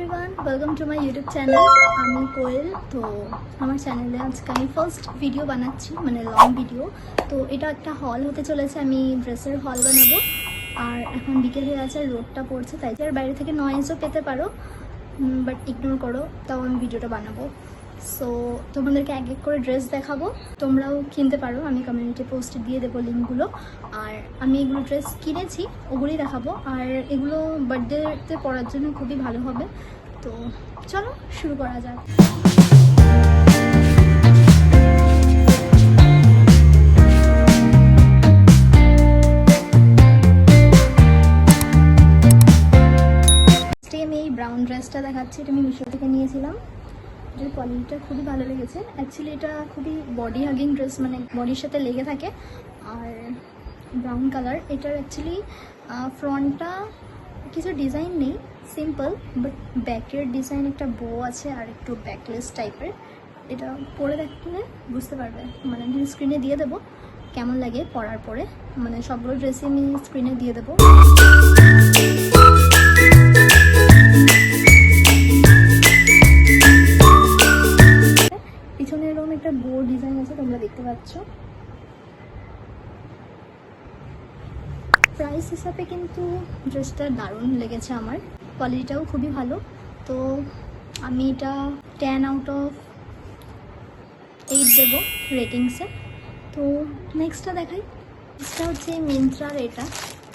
Everyone, welcome to my YouTube channel. আমি কোয়েল। তো আমার চ্যানেলে আজকে আমি ফার্স্ট ভিডিও বানাচ্ছি, মানে লং ভিডিও। তো এটা একটা হল হতে চলেছে, আমি ড্রেসের হল বানাবো। আর এখন বিকেল হয়ে আছে, রোদটা পড়ছে, তাই আর বাইরে থেকে নয়েজও পেতে পারো, বাট ইগনোর করো, তাও আমি ভিডিওটা বানাবো। সো তোমাদেরকে এক এক করে ড্রেস দেখাবো, তোমরাও কিনতে পারো, আমি কমিউনিটি পোস্টে দিয়ে দেবো লিঙ্কগুলো। আর আমি এগুলো ড্রেস কিনেছি, ওগুলোই দেখাবো। আর এগুলো বার্থডেতে পরার জন্য খুবই ভালো হবে। তো চলো শুরু করা যাক। আমি এই ব্রাউন ড্রেসটা দেখাচ্ছি, এটা আমি মিশো থেকে নিয়েছিলাম। এটার কোয়ালিটিটা খুবই ভালো লেগেছে। অ্যাকচুয়ালি এটা খুবই বডি হাগিং ড্রেস, মানে বডির সাথে লেগে থাকে। আর ব্রাউন কালার এটার। অ্যাকচুয়ালি ফ্রন্টটা কিছু ডিজাইন নেই, সিম্পল, বাট ব্যাকের ডিজাইন একটা বো আছে আর একটু ব্যাকলেস টাইপের। এটা পরে দেখলে বুঝতে পারবে, মানে আমি স্ক্রিনে দিয়ে দেবো কেমন লাগে পরার পরে, মানে সবগুলো ড্রেসই আমি স্ক্রিনে দিয়ে দেবো। পিছনে এরকম একটা বো ডিজাইন আছে, তোমরা দেখতে পাচ্ছ। প্রাইস হিসাবে কিন্তু ড্রেসটা দারুণ লেগেছে আমার, কোয়ালিটিটাও খুবই ভালো। তো আমি এটা 10 আউট অফ 8 দেবো রেটিংসে। তো নেক্সটটা দেখাই। এটা হচ্ছে মিন্ত্রার, এটা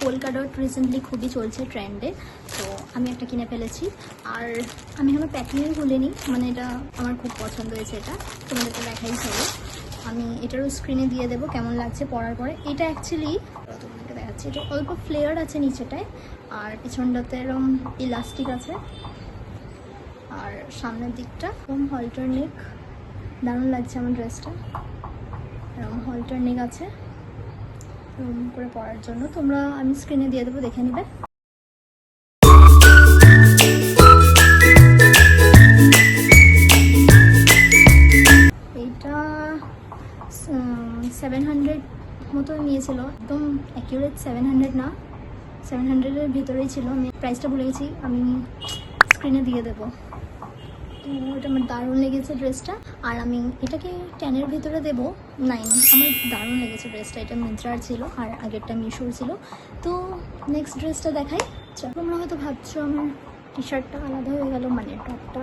পোলকা ডট রিসেন্টলি খুবই চলছে ট্রেন্ডে। তো আমি একটা কিনে ফেলেছি, আর আমি আমার প্যাকিংয়ে ভুলিনি, মানে এটা আমার খুব পছন্দ হয়েছে। এটা তোমাদেরকে দেখাই চলো, আমি এটারও স্ক্রিনে দিয়ে দেবো কেমন লাগছে পরার পরে। এটা অ্যাকচুয়ালি তোমাদেরকে দেখাচ্ছি, এটা অল্প ফ্লেয়ার আছে নিচেটায়, আর পিছনটাতে এরকম ইলাস্টিক আছে, আর সামনের দিকটা এরকম হলটার নেক। দারুণ লাগছে আমার ড্রেসটা, এরকম হলটার নেক আছে এরকম করে পরার জন্য। তোমরা আমি স্ক্রিনে দিয়ে দেবো, দেখে নিবে। এইটা 700 মতো নিয়েছিল, একদম অ্যাকিউরেট 700 না, 700-এর ভিতরেই ছিল। আমি প্রাইসটা ভুলে গেছি, আমি স্ক্রিনে দিয়ে দেবো। তো এটা আমার দারুণ লেগেছে ড্রেসটা, আর আমি এটাকে 10-এর ভিতরে দেবো 9। আমার দারুণ লেগেছে ড্রেসটা, এটা মিন্ত্রার ছিল আর আগেরটা মিশোর ছিল। তো নেক্সট ড্রেসটা দেখাই। তোমরা হয়তো ভাবছো আমার টি শার্টটা আলাদা হয়ে গেল, মানে টপটা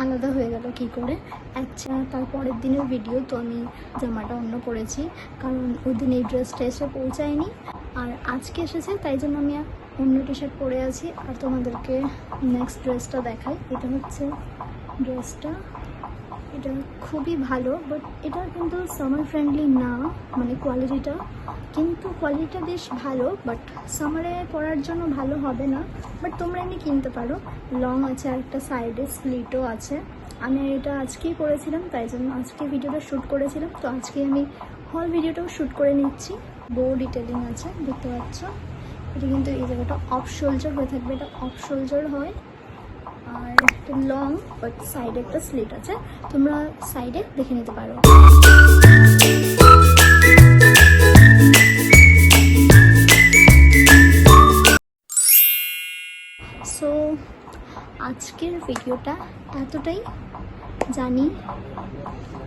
আলাদা হয়ে গেল কী করে। আচ্ছা, তার পরের দিনের ভিডিও, তো আমি জামাটা অন্য পরেছি, কারণ ওই দিন এই ড্রেসটা এসে পৌঁছায়নি, আর আজকে এসেছে, তাই জন্য আমি অন্য টি শার্ট পরে আছি। আর তোমাদেরকে নেক্সট ড্রেসটা দেখাই। এটা হচ্ছে ড্রেসটা, এটা খুবই ভালো, বাট এটা কিন্তু সামার ফ্রেন্ডলি না, মানে কোয়ালিটিটা বেশ ভালো, বাট সামারে পরার জন্য ভালো হবে না। বাট তোমরা এমনি কিনতে পারো। লং আছে আর একটা সাইডে স্লিটও আছে। আমি এটা আজকেই পরেছিলাম, তাই জন্য আজকে ভিডিওটা শ্যুট করেছিলাম। তো আজকে আমি হল ভিডিওটাও শ্যুট করে নিচ্ছি। বো ডিটেলিং আছে, দেখতে পাচ্ছ। এটা কিন্তু এই জায়গাটা অফ শোল্ডার হয়ে থাকবে, এটা অফ শোল্ডার হয়। আর একটা লং, বাট সাইডে একটা স্লিট আছে, তোমরা সাইডে দেখে নিতে পারো। সো আজকের ভিডিওটা এতটাই। জানি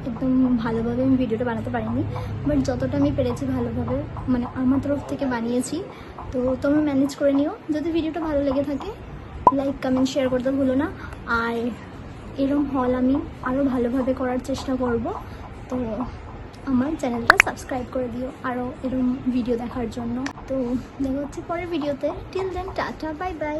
একদম ভালোভাবে আমি ভিডিওটা বানাতে পারিনি, বাট যতটা আমি পেরেছি ভালোভাবে, মানে আমার তরফ থেকে বানিয়েছি। তো তোমরা ম্যানেজ করে নিও। যদি ভিডিওটা ভালো লেগে থাকে, লাইক কমেন্ট শেয়ার করতে ভুলো না। আর এরম হল আমি আরও ভালোভাবে করার চেষ্টা করব। তো আমার চ্যানেলটা সাবস্ক্রাইব করে দিও আরও এরম ভিডিও দেখার জন্য। তো দেখা হচ্ছে পরের ভিডিওতে। Till then, tata, bye by.